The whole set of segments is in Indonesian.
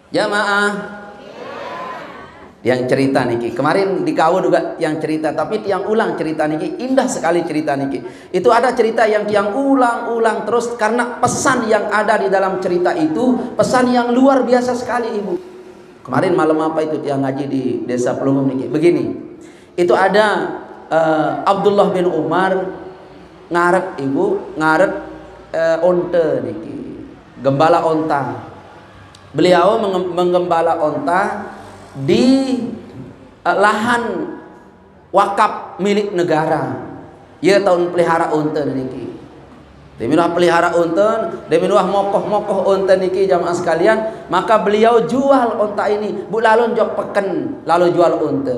Jamaah yang cerita niki kemarin di kau juga yang cerita, tapi tiang ulang cerita niki, indah sekali cerita niki. Itu ada cerita yang tiang ulang-ulang terus karena pesan yang ada di dalam cerita itu pesan yang luar biasa sekali ibu. Kemarin malam apa itu tiang ngaji di desa Pelunggung niki begini, itu ada Abdullah bin Umar ngaret ibu, ngaret onta niki, gembala onta. Beliau menggembala onta di lahan wakaf milik negara. Ya tahun pelihara unta niki. Deminuah pelihara unta, deminuah mokoh-mokoh unta niki jamaah sekalian, maka beliau jual unta ini. Bu lalu jok peken, lalu jual unta.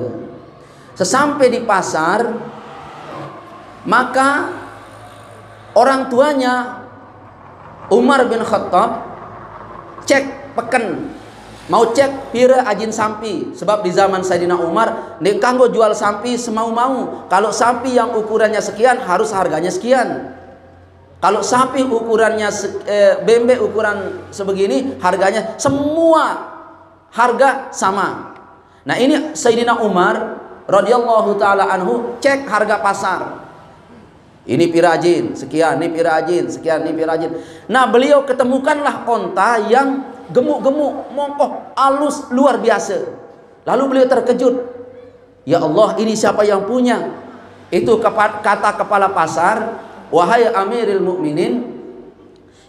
Sesampai di pasar, maka orang tuanya Umar bin Khattab cek peken, mau cek pira ajin sampi, sebab di zaman Sayyidina Umar nek kanggo jual sampi semau-mau. Kalau sapi yang ukurannya sekian harus harganya sekian. Kalau sapi ukurannya bembe ukuran sebegini harganya semua harga sama. Nah ini Sayyidina Umar radhiyallahu taala anhu cek harga pasar. Ini pirajin sekian, ini pirajin sekian, ini pirajin. Nah beliau ketemukanlah onta yang gemuk-gemuk, mokoh, halus, luar biasa. Lalu beliau terkejut. Ya Allah, ini siapa yang punya? Itu kata kepala pasar, wahai Amirul Mukminin,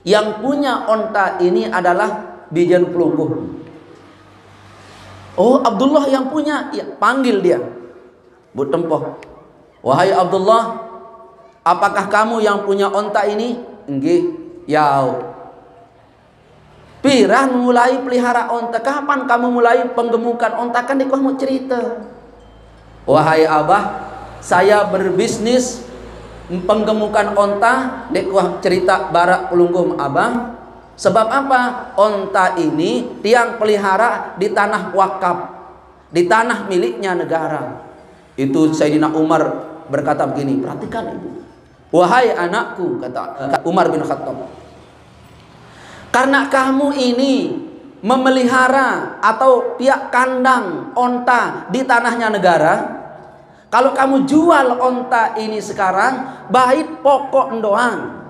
yang punya onta ini adalah Bijen Pelunggung. Oh, Abdullah yang punya. Ya, panggil dia. Bu Tempoh. Wahai Abdullah, apakah kamu yang punya onta ini? Nggih, ya. Pirah mulai pelihara onta. Kapan kamu mulai penggemukan onta? Kan dikau mau cerita. Wahai abah, saya berbisnis penggemukan onta. Dikau cerita barak pelunggum abah. Sebab apa? Onta ini tiang pelihara di tanah wakaf, di tanah miliknya negara. Itu Sayyidina Umar berkata begini, perhatikan ibu. Wahai anakku, kata Umar bin Khattab, karena kamu ini memelihara atau pihak kandang onta di tanahnya negara, kalau kamu jual onta ini sekarang, bait pokok doang.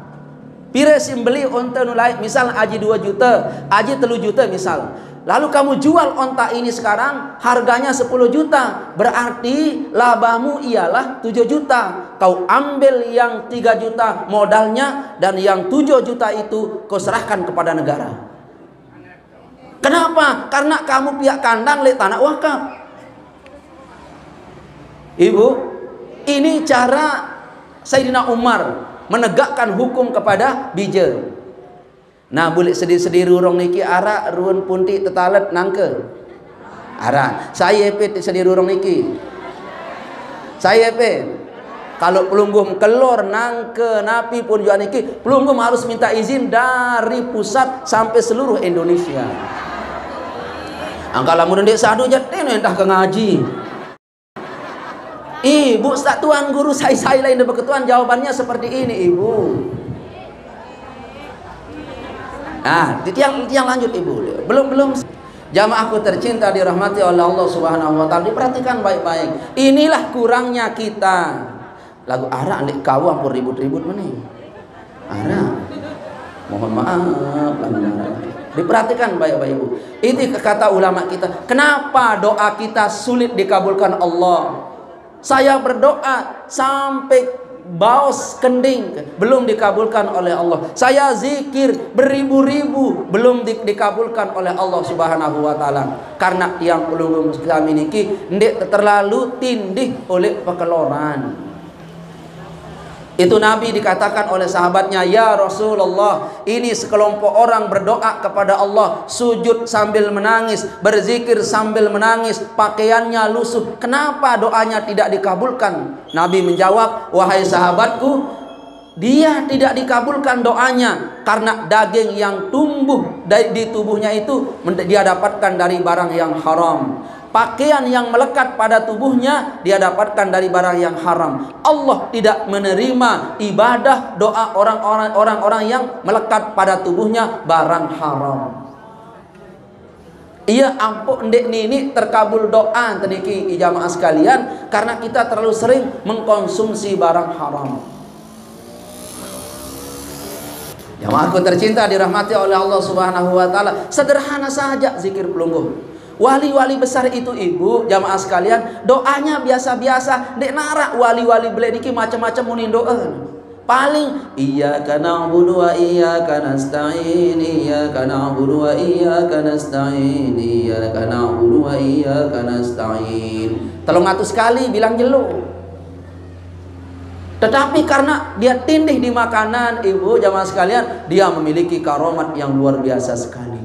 Pire simbeli onta nulai, misal aji 2 juta, aji 3 juta misal. Lalu kamu jual onta ini sekarang, harganya 10 juta. Berarti labamu ialah 7 juta. Kau ambil yang 3 juta modalnya, dan yang 7 juta itu kau serahkan kepada negara. Kenapa? Karena kamu pihak kandang le tanah wakaf. Ibu, ini cara Sayyidina Umar menegakkan hukum kepada Bijen. Nah boleh sedih-sedih rurong niki ara ruun punti tetalet nangke ara saya pe sedih rurong niki saya pe kalau pelunggum kelor nangke napi pun juga niki pelunggum harus minta izin dari pusat sampai seluruh Indonesia. Angkala mudah dek sadu jatene entah ke ngaji. Ibu tak tuan guru saya lain debat ketuan jawabannya seperti ini ibu. Nah, tiang lanjut ibu. Belum jamaahku tercinta dirahmati oleh Allah Subhanahu wa taala. Diperhatikan baik-baik. Inilah kurangnya kita. Lagu ara ndek kau ampun ribut-ribut meneh. Ara. Mohon maaf diperhatikan baik-baik ibu. Itu kata ulama kita. Kenapa doa kita sulit dikabulkan Allah? Saya berdoa sampai baus kending belum dikabulkan oleh Allah. Saya zikir beribu-ribu belum dikabulkan oleh Allah Subhanahu wa taala. Karena yang belum kami niki ndek terlalu tindih oleh pekeloran. Itu Nabi dikatakan oleh sahabatnya, ya Rasulullah, ini sekelompok orang berdoa kepada Allah, sujud sambil menangis, berzikir sambil menangis, pakaiannya lusuh. Kenapa doanya tidak dikabulkan? Nabi menjawab, wahai sahabatku, dia tidak dikabulkan doanya karena daging yang tumbuh di tubuhnya itu dia dapatkan dari barang yang haram. Pakaian yang melekat pada tubuhnya dia dapatkan dari barang yang haram. Allah tidak menerima ibadah doa orang-orang yang melekat pada tubuhnya barang haram. Iya ampun ndek nini terkabul doa teniki jamaah sekalian karena kita terlalu sering mengkonsumsi barang haram. Jamaahku tercinta dirahmati oleh Allah Subhanahu wa taala, sederhana saja zikir pelungguh. Wali-wali besar itu ibu jamaah sekalian doanya biasa-biasa, ndek narak wali-wali beli niki macam-macam munin doa. Paling iyyaka na'budu wa iyyaka nasta'in, iyyaka na'budu wa iyyaka nasta'in, iyyaka na'budu wa iyyaka nasta'in. 300 kali bilang jelu. Tetapi karena dia tindih di makanan, ibu jamaah sekalian, dia memiliki karomat yang luar biasa sekali.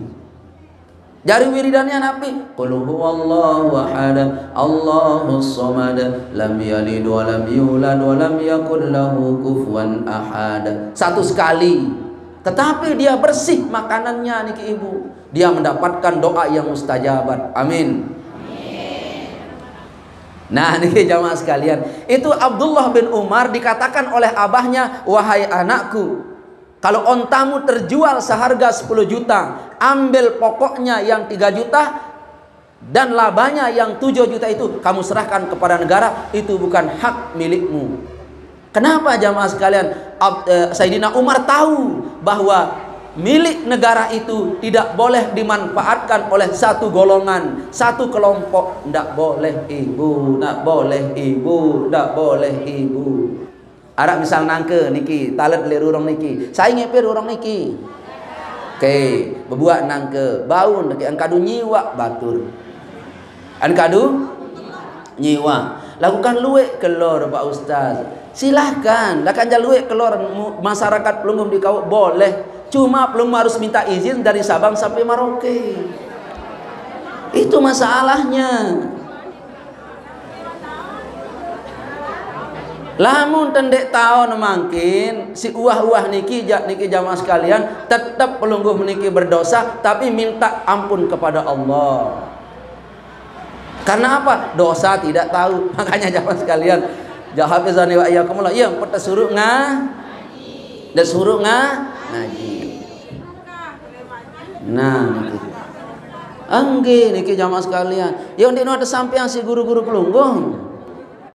Dari wiridannya Nabi, qul huwallahu ahad, Allahus samad, lam yalid wa lam yulad wa lam yakul lahu kufuwan ahad. 1 kali. Tetapi dia bersih makanannya niki ibu. Dia mendapatkan doa yang mustajabat. Amin. Nah niki jamaah sekalian, itu Abdullah bin Umar dikatakan oleh abahnya, wahai anakku, kalau ontamu terjual seharga 10 juta, ambil pokoknya yang 3 juta dan labanya yang 7 juta itu kamu serahkan kepada negara, itu bukan hak milikmu. Kenapa jamaah sekalian? Sayyidina Umar tahu bahwa milik negara itu tidak boleh dimanfaatkan oleh satu golongan, satu kelompok. Ndak boleh ibu, ndak boleh ibu, ndak boleh ibu. Arak misal nangke niki, talet le rurong niki. Saya ngepe rurong niki. Oke, bebuak nangke, baun niki angkadu nyiwa batur. Angkadu nyiwa. Lakukan luwek kelor Pak Ustaz. Silahkan, lakukan luwek kelor masyarakat Pelungguh di kau boleh. Cuma belum harus minta izin dari Sabang sampai Merauke. Itu masalahnya. Lamun tendek tahun mungkin si uah-uah niki jamaah sekalian tetap Pelungguh meniki berdosa tapi minta ampun kepada Allah. Karena apa? Dosa tidak tahu. Makanya jamaah sekalian, jahafizani wa iyyakumullah, iya peta suruh ngaji. Dan suruh ngaji. Nah, niki. Angge niki jamaah sekalian. Ya ndek ada sampean si guru-guru Pelungguh.